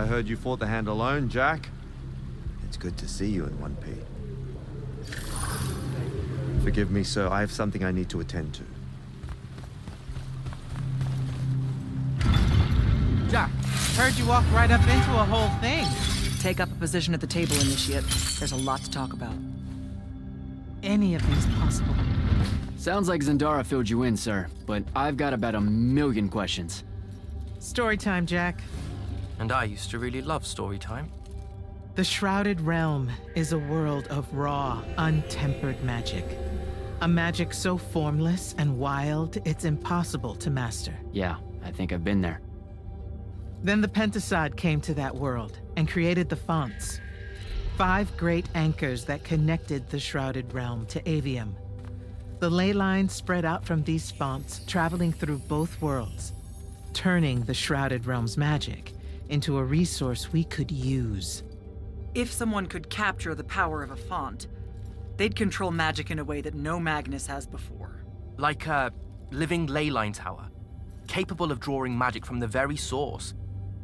heard you fought the hand alone, Jack. It's good to see you in one piece. Forgive me, sir. I have something I need to attend to. Jack, heard you walk right up into a whole thing. Take up a position at the table, Initiate. There's a lot to talk about. Any of these possible? Sounds like Zendara filled you in, sir, but I've got about 1,000,000 questions. Story time, Jack. And I used to really love story time. The Shrouded Realm is a world of raw, untempered magic. A magic so formless and wild, it's impossible to master. Yeah, I think I've been there. Then the Pentasod came to that world and created the fonts. 5 great anchors that connected the Shrouded Realm to Aveum. The ley lines spread out from these fonts, traveling through both worlds, turning the Shrouded Realm's magic into a resource we could use. If someone could capture the power of a font, they'd control magic in a way that no Magnus has before. Like a living ley line tower, capable of drawing magic from the very source,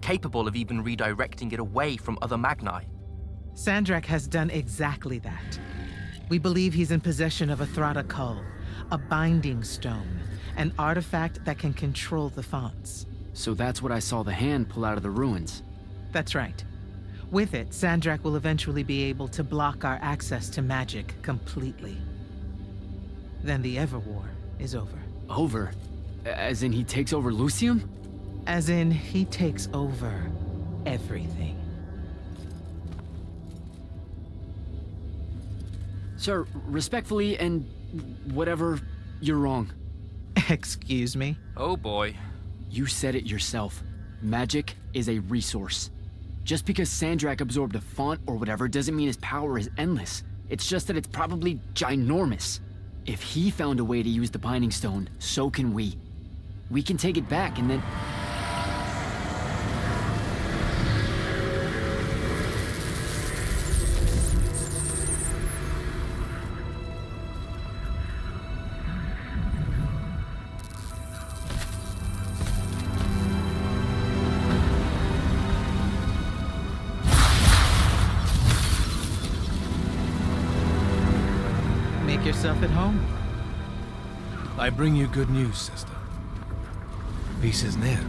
capable of even redirecting it away from other Magni. Sandrak has done exactly that. We believe he's in possession of a Thrata Cull, a binding stone, an artifact that can control the fonts. So that's what I saw the hand pull out of the ruins. That's right. With it, Sandrak will eventually be able to block our access to magic completely. Then the Everwar is over. Over? As in he takes over Lucium? As in, he takes over everything. Sir, respectfully and whatever, you're wrong. Excuse me? Oh boy. You said it yourself. Magic is a resource. Just because Sandrak absorbed a font or whatever doesn't mean his power is endless. It's just that it's probably ginormous. If he found a way to use the Binding Stone, so can we. We can take it back and then... Make yourself at home. I bring you good news, sister. Peace is near.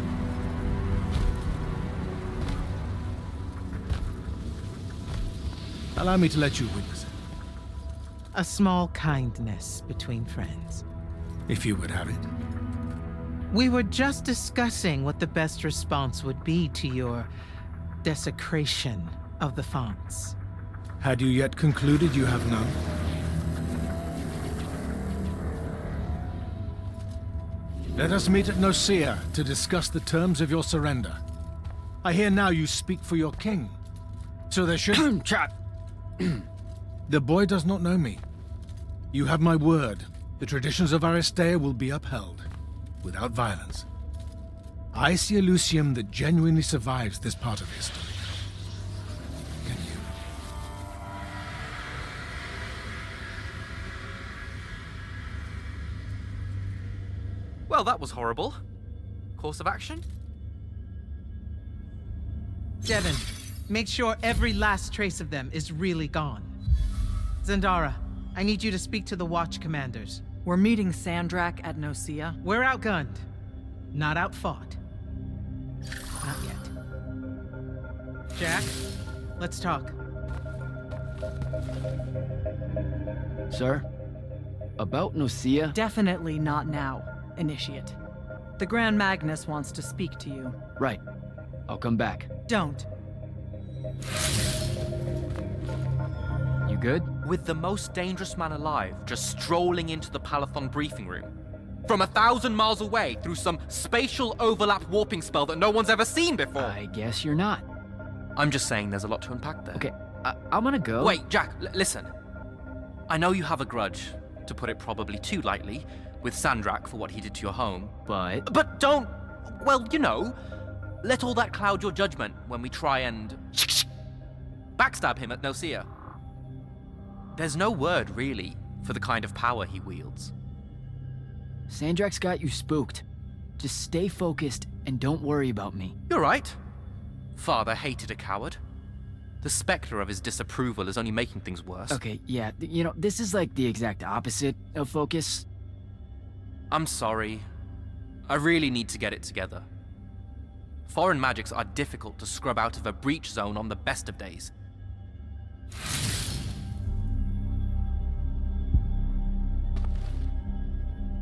Allow me to let you witness it, A small kindness between friends. if you would have it. We were just discussing what the best response would be to your desecration of the fonts. Had you yet concluded you have none? Let us meet at Nicaea to discuss the terms of your surrender. I hear now you speak for your king. So there should... Chat! The boy does not know me. You have my word. The traditions of Aristea will be upheld, without violence. I see a Lucium that genuinely survives this part of history. Can you? Well, that was horrible. Course of action? Devin, make sure every last trace of them is really gone. Zendara, I need you to speak to the Watch commanders. We're meeting Sandrak at Nicaea. We're outgunned, not outfought. Not yet. Jack, let's talk. Sir? About Nicaea? Definitely not now, Initiate. The Grand Magnus wants to speak to you. Right. I'll come back. Don't. You good? With the most dangerous man alive just strolling into the Palathon briefing room. From 1,000 miles away through some spatial overlap warping spell that no one's ever seen before. I guess you're not. I'm just saying there's a lot to unpack there. Okay, I'm gonna go. Wait, Jack, listen. I know you have a grudge, to put it probably too lightly, with Sandrak for what he did to your home. But don't, well, you know, let all that cloud your judgment when we try and backstab him at Nicaea. There's no word, really, for the kind of power he wields. Sandrak's got you spooked. Just stay focused and don't worry about me. You're right. Father hated a coward. The specter of his disapproval is only making things worse. Okay, yeah, this is like the exact opposite of focus. I'm sorry. I really need to get it together. Foreign magics are difficult to scrub out of a breach zone on the best of days.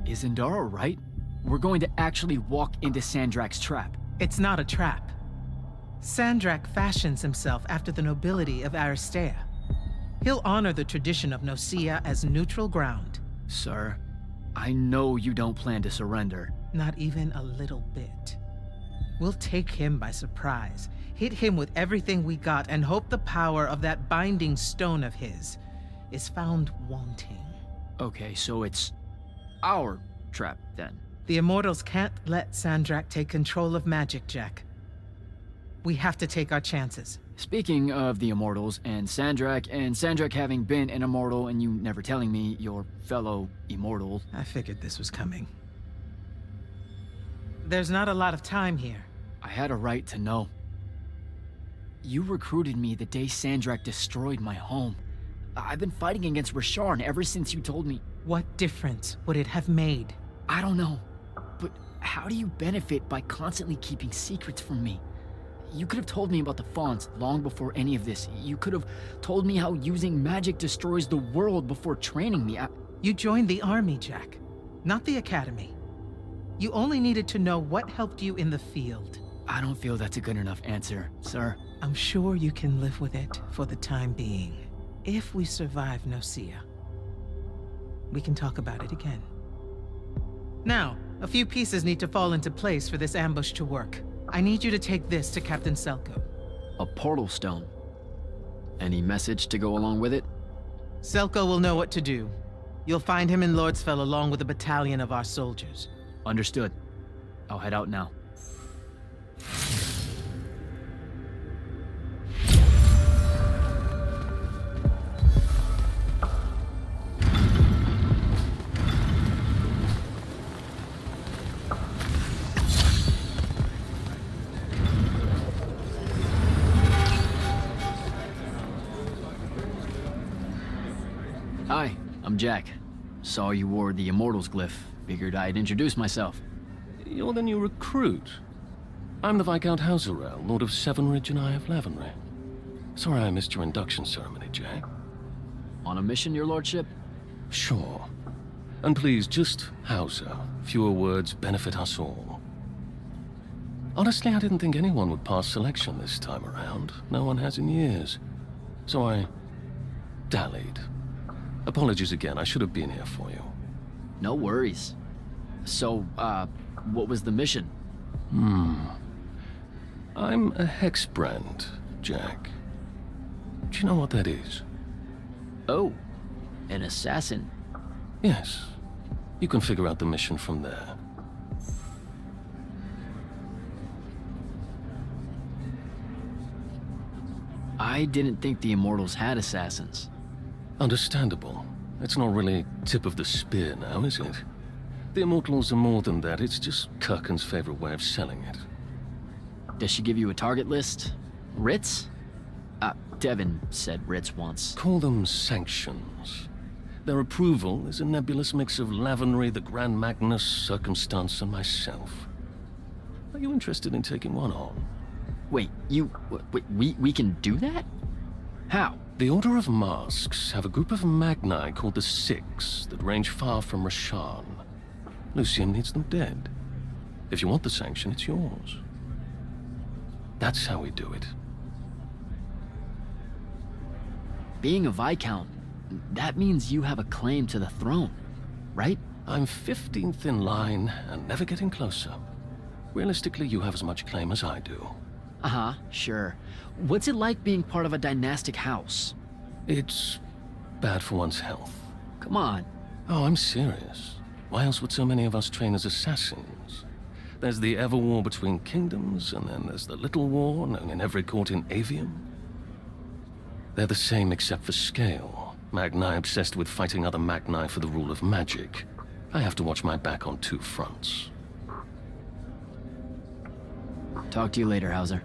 Is Indara right? We're going to actually walk into Sandrak's trap. It's not a trap. Sandrak fashions himself after the nobility of Aristea. He'll honor the tradition of Nocia as neutral ground. Sir, I know you don't plan to surrender. Not even a little bit. We'll take him by surprise, hit him with everything we got, and hope the power of that binding stone of his is found wanting. Okay, so it's our trap, then. The Immortals can't let Sandrak take control of magic, Jack. We have to take our chances. Speaking of the Immortals and Sandrak having been an Immortal and you never telling me your fellow Immortal. I figured this was coming. There's not a lot of time here. I had a right to know. You recruited me the day Sandrak destroyed my home. I've been fighting against Rasharn ever since you told me. What difference would it have made? I don't know, but how do you benefit by constantly keeping secrets from me? You could have told me about the fonts long before any of this. You could have told me how using magic destroys the world before training me. You joined the army, Jack, not the academy. You only needed to know what helped you in the field. I don't feel that's a good enough answer, sir. I'm sure you can live with it for the time being. If we survive Nocia, we can talk about it again. Now, a few pieces need to fall into place for this ambush to work. I need you to take this to Captain Selko. A portal stone. Any message to go along with it? Selko will know what to do. You'll find him in Lordsfell along with a battalion of our soldiers. Understood. I'll head out now. Hi, I'm Jack. Saw you wore the Immortals glyph. Figured I'd introduce myself. You're the new recruit. I'm the Viscount Hauserel, Lord of Sevenridge and Eye of Lavenry. Sorry I missed your induction ceremony, Jack. On a mission, your lordship? Sure. And please, just Hauser. Fewer words benefit us all. Honestly, I didn't think anyone would pass selection this time around. No one has in years. So I dallied. Apologies again, I should have been here for you. No worries. So, what was the mission? I'm a hexbrand, Jack. Do you know what that is? Oh, an assassin. Yes. You can figure out the mission from there. I didn't think the Immortals had assassins. Understandable. It's not really tip of the spear now, is it? The Immortals are more than that. It's just Kirkin's favorite way of selling it. Does she give you a target list? Writs? Devin said writs once. Call them sanctions. Their approval is a nebulous mix of Lavenry, the Grand Magnus, Circumstance, and myself. Are you interested in taking one on? Wait, we can do that? How? The Order of Masks have a group of Magni called the Six that range far from Rasharn. Lucian needs them dead. If you want the sanction, it's yours. That's how we do it. Being a Viscount, that means you have a claim to the throne, right? I'm 15th in line and never getting closer. Realistically, you have as much claim as I do. Uh-huh, sure. What's it like being part of a dynastic house? It's bad for one's health. Come on. Oh, I'm serious. Why else would so many of us train as assassins? There's the ever-war between kingdoms, and then there's the Little War, known in every court in Aveum. They're the same except for scale. Magni obsessed with fighting other Magni for the rule of magic. I have to watch my back on two fronts. Talk to you later, Hauser.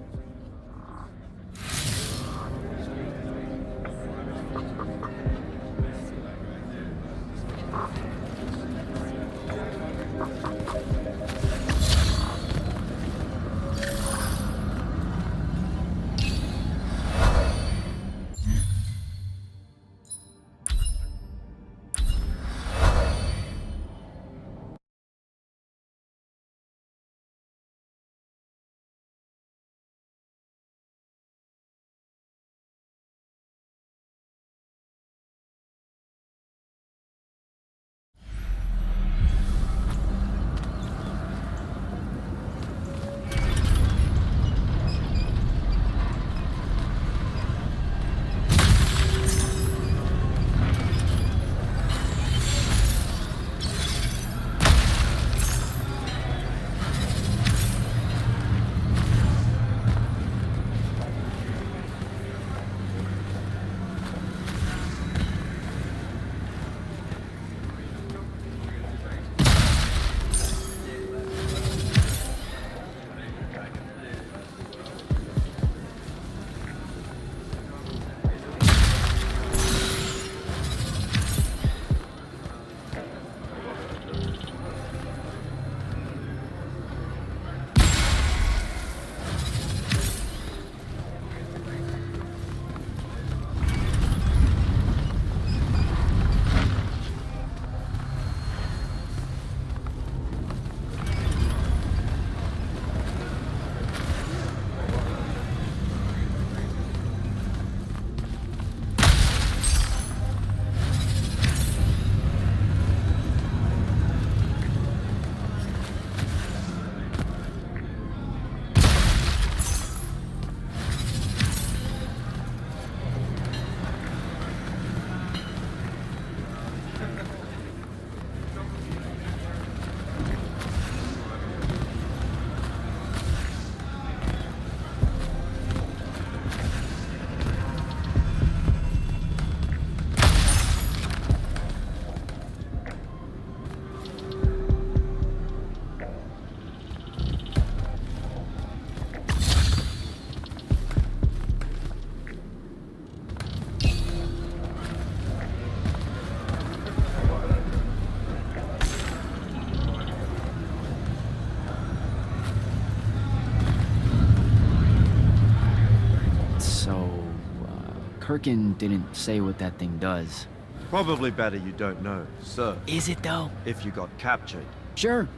Kirkin didn't say what that thing does. Probably better you don't know, sir. Is it though? If you got captured. Sure.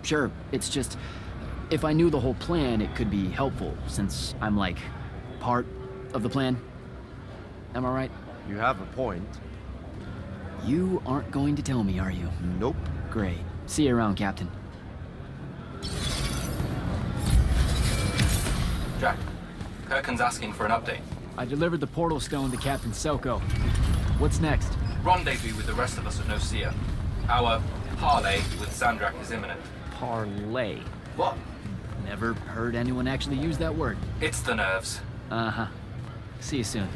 It's just, if I knew the whole plan, it could be helpful, since I'm like, part of the plan. Am I right? You have a point. You aren't going to tell me, are you? Nope. Great. See you around, Captain. Jack, Kirkin's asking for an update. I delivered the portal stone to Captain Selko. What's next? Rendezvous with the rest of us at Nocia. Our parley with Sandrak is imminent. Parlay. What? Never heard anyone actually use that word. It's the nerves. Uh-huh. See you soon.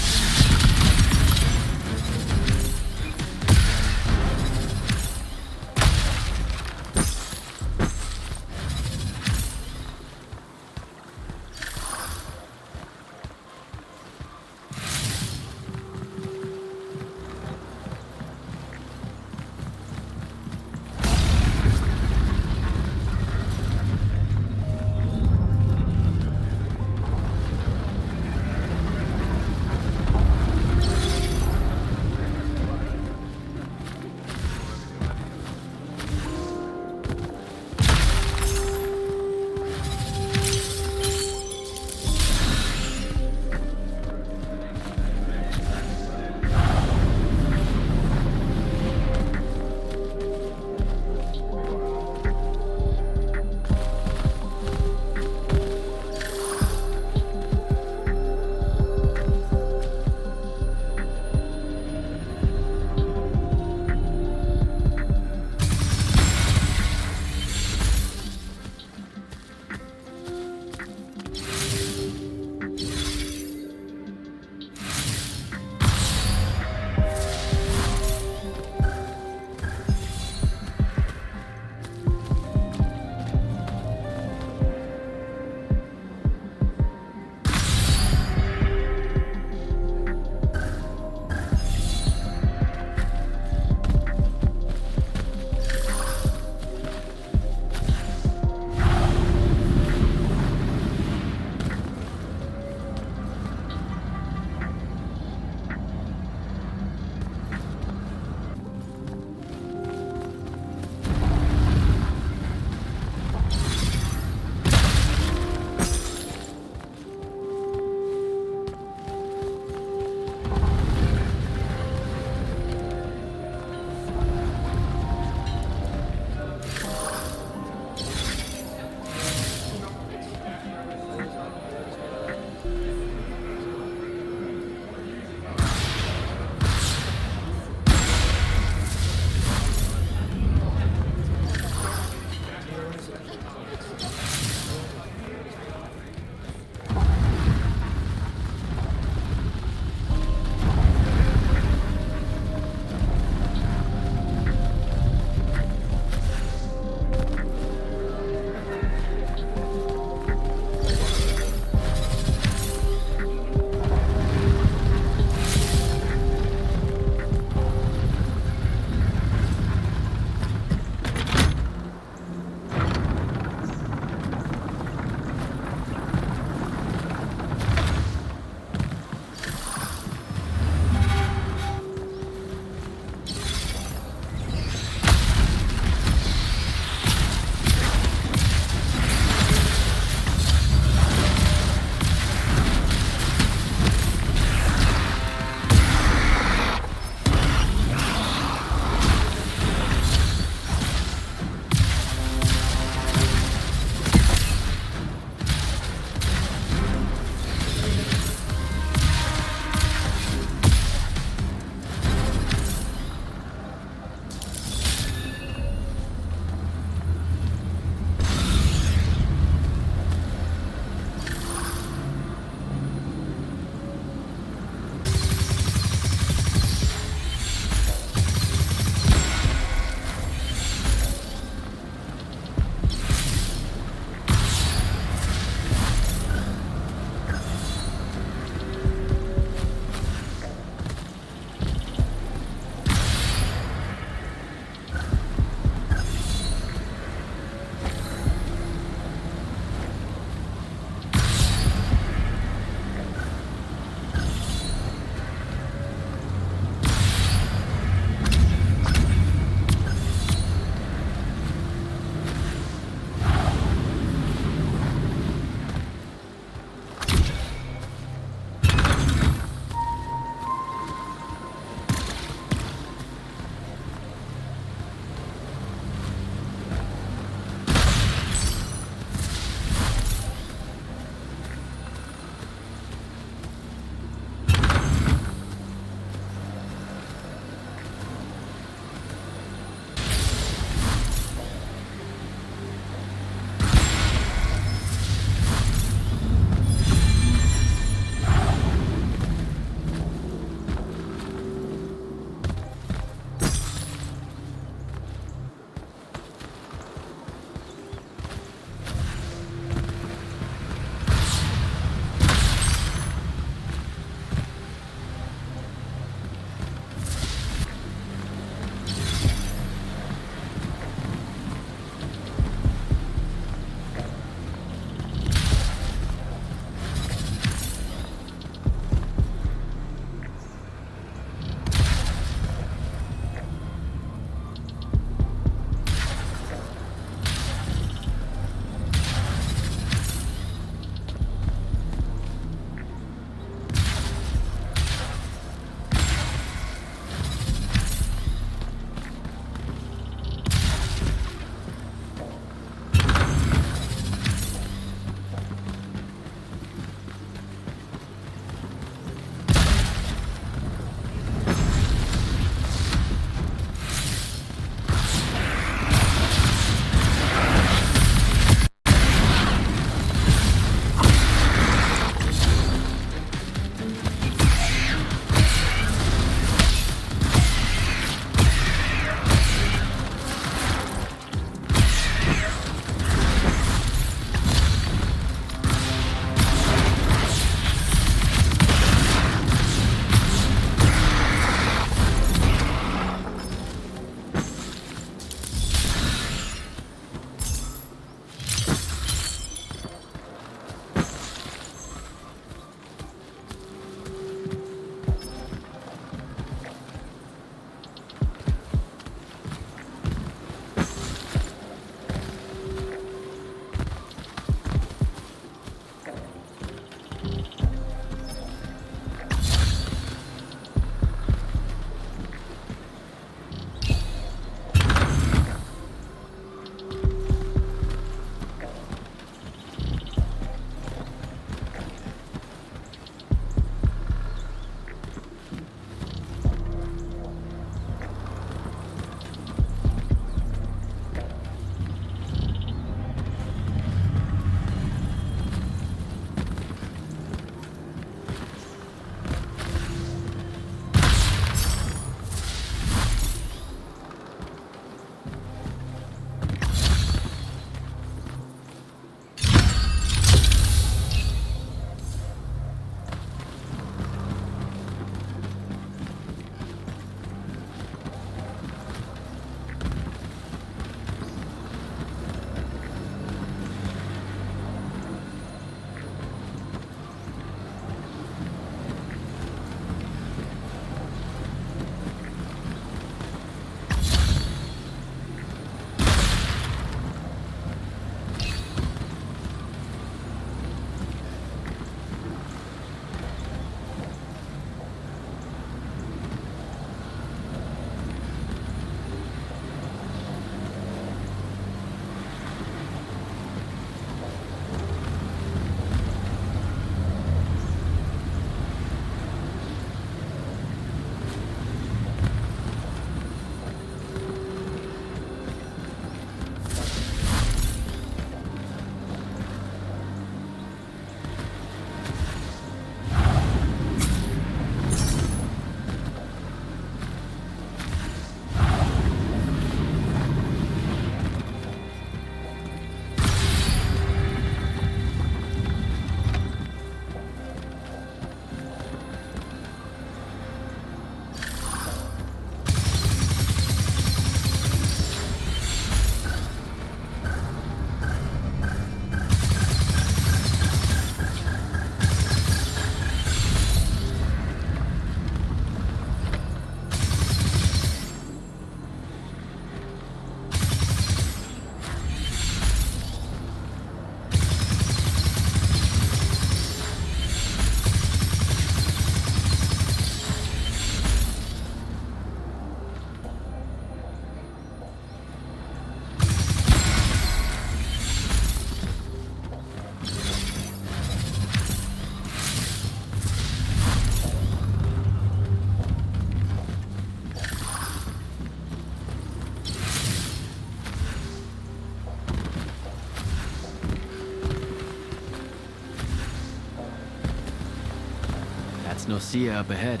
They'll see you up ahead.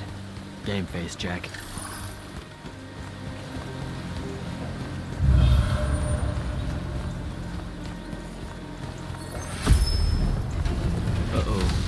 Game face, Jack. Uh-oh.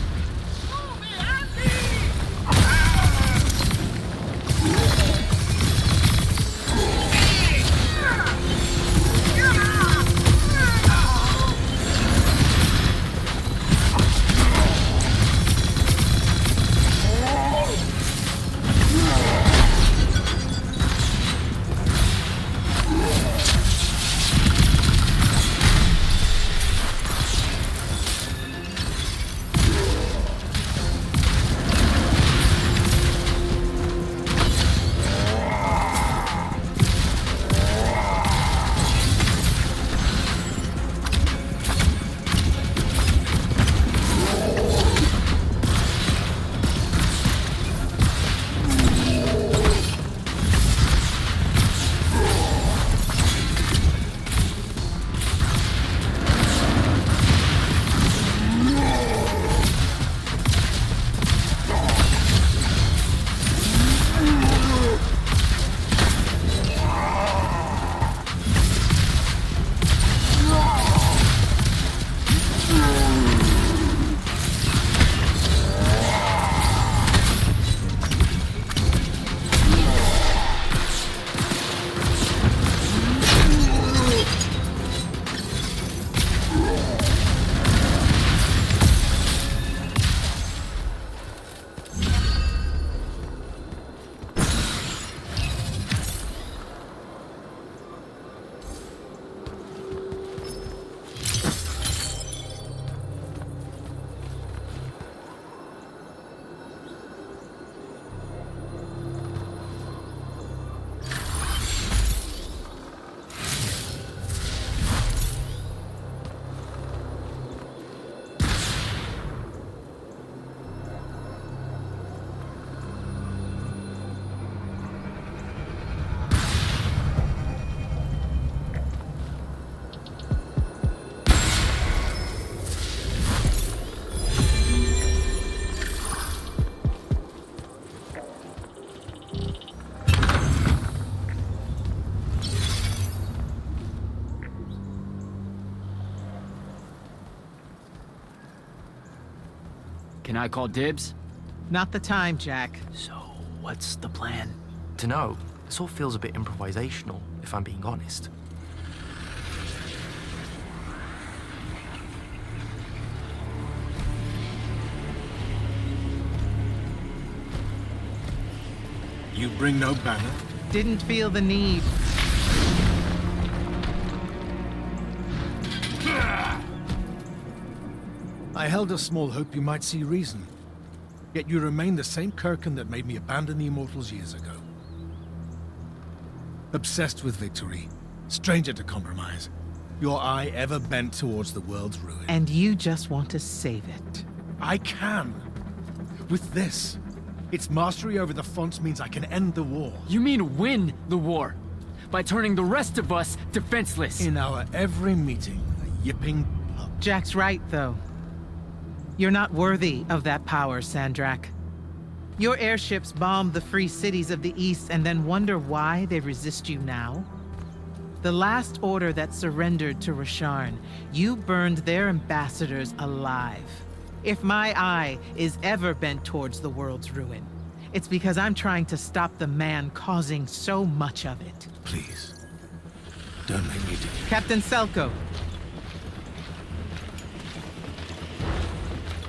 Can I call dibs? Not the time, Jack. So, what's the plan? Dunno. This all feels a bit improvisational, if I'm being honest. You bring no banner? Didn't feel the need. I held a small hope you might see reason. Yet you remain the same Kirkin that made me abandon the Immortals years ago. Obsessed with victory, stranger to compromise. Your eye ever bent towards the world's ruin. And you just want to save it. I can. With this. Its mastery over the fonts means I can end the war. You mean win the war? By turning the rest of us defenseless? In our every meeting, a yipping pup. Jack's right, though. You're not worthy of that power, Sandrak. Your airships bomb the free cities of the East and then wonder why they resist you now? The last order that surrendered to Rasharn, you burned their ambassadors alive. If my eye is ever bent towards the world's ruin, it's because I'm trying to stop the man causing so much of it. Please, don't make me do it. Captain Selko.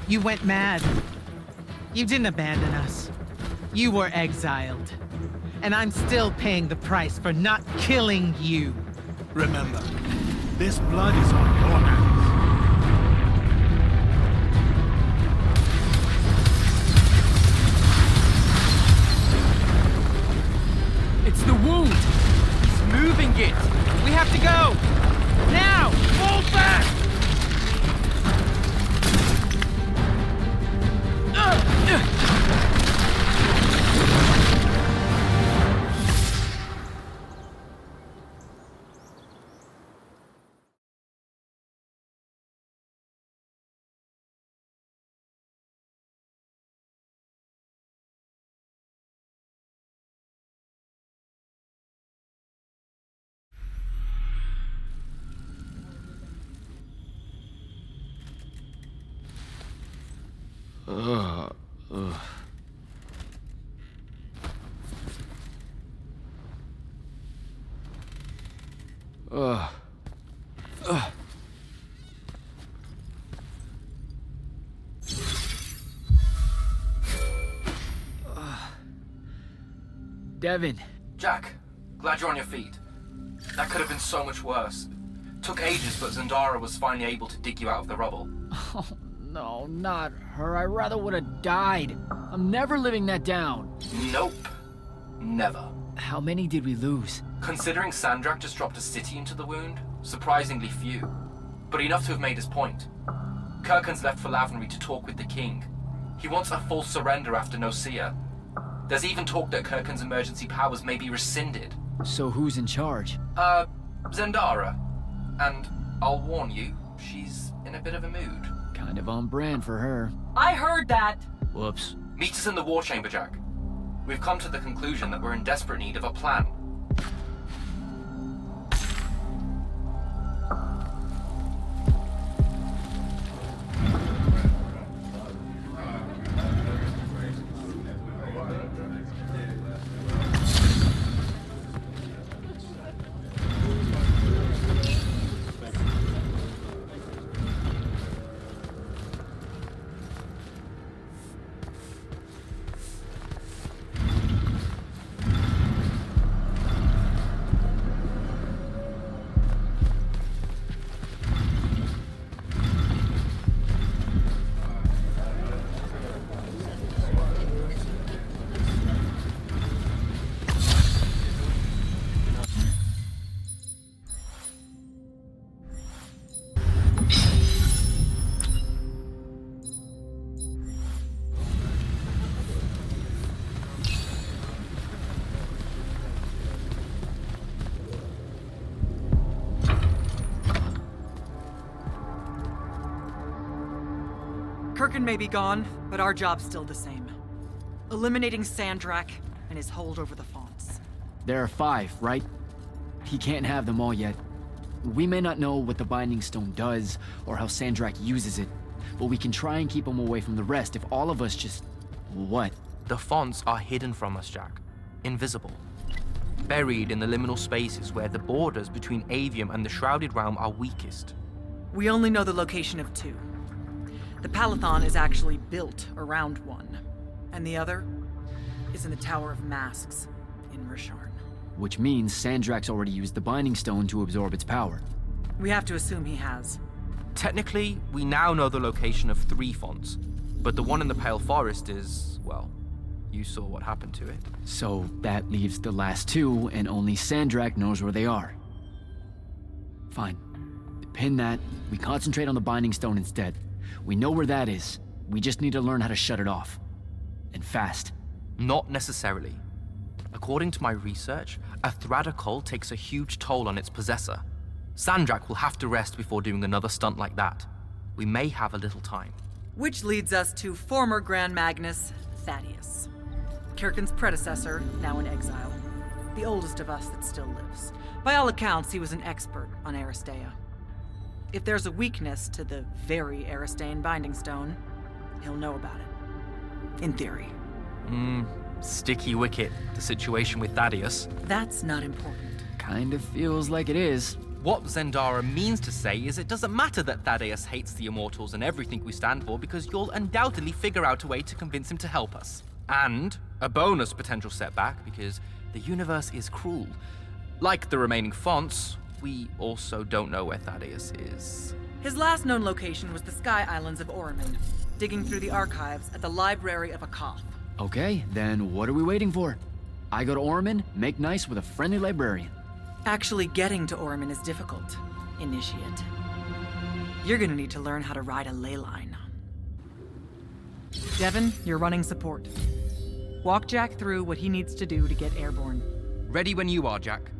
You went mad. You didn't abandon us. You were exiled. And I'm still paying the price for not killing you. Remember, this blood is on your hands. It's the wound! He's moving it! We have to go! Now! Fall back! Ugh. Ugh. Devin. Jack, glad you're on your feet. That could have been so much worse. Took ages, but Zendara was finally able to dig you out of the rubble. Oh, no, not her. I rather would have died. I'm never living that down. Nope. Never. How many did we lose? Considering Sandrak just dropped a city into the wound, surprisingly few. But enough to have made his point. Kirkhan's left for Lavenry to talk with the king. He wants a full surrender after Nocia. There's even talk that Kirkhan's emergency powers may be rescinded. So who's in charge? Zendara. And I'll warn you, she's in a bit of a mood. Kind of on brand for her. I heard that! Whoops. Meet us in the war chamber, Jack. We've come to the conclusion that we're in desperate need of a plan. Kirkhan may be gone, but our job's still the same. Eliminating Sandrak and his hold over the fonts. There are 5, right? He can't have them all yet. We may not know what the Binding Stone does, or how Sandrak uses it, but we can try and keep him away from the rest if all of us just... What? The fonts are hidden from us, Jack. Invisible. Buried in the liminal spaces where the borders between Aveum and the Shrouded Realm are weakest. We only know the location of 2. The Palathon is actually built around one, and the other is in the Tower of Masks in Rasharn. Which means Sandrak's already used the Binding Stone to absorb its power. We have to assume he has. Technically, we now know the location of 3 fonts, but the one in the Pale Forest is, well, you saw what happened to it. So that leaves the last 2, and only Sandrak knows where they are. Fine. Pin that. We concentrate on the Binding Stone instead. We know where that is. We just need to learn how to shut it off. And fast. Not necessarily. According to my research, a Thradda cult takes a huge toll on its possessor. Sandrak will have to rest before doing another stunt like that. We may have a little time. Which leads us to former Grand Magnus, Thaddeus. Kirkhan's predecessor, now in exile. The oldest of us that still lives. By all accounts, he was an expert on Aristea. If there's a weakness to the very Aristean Binding Stone, he'll know about it. In theory. Sticky wicket, the situation with Thaddeus. That's not important. Kind of feels like it is. What Zendara means to say is it doesn't matter that Thaddeus hates the Immortals and everything we stand for because you'll undoubtedly figure out a way to convince him to help us. And a bonus potential setback because the universe is cruel. Like the remaining fonts, we also don't know where Thaddeus is. His last known location was the Sky Islands of Oriman, digging through the archives at the Library of Akoth. Okay, then what are we waiting for? I go to Orman, make nice with a friendly librarian. Actually getting to Oriman is difficult, Initiate. You're gonna need to learn how to ride a ley line. Devin, you're running support. Walk Jack through what he needs to do to get airborne. Ready when you are, Jack.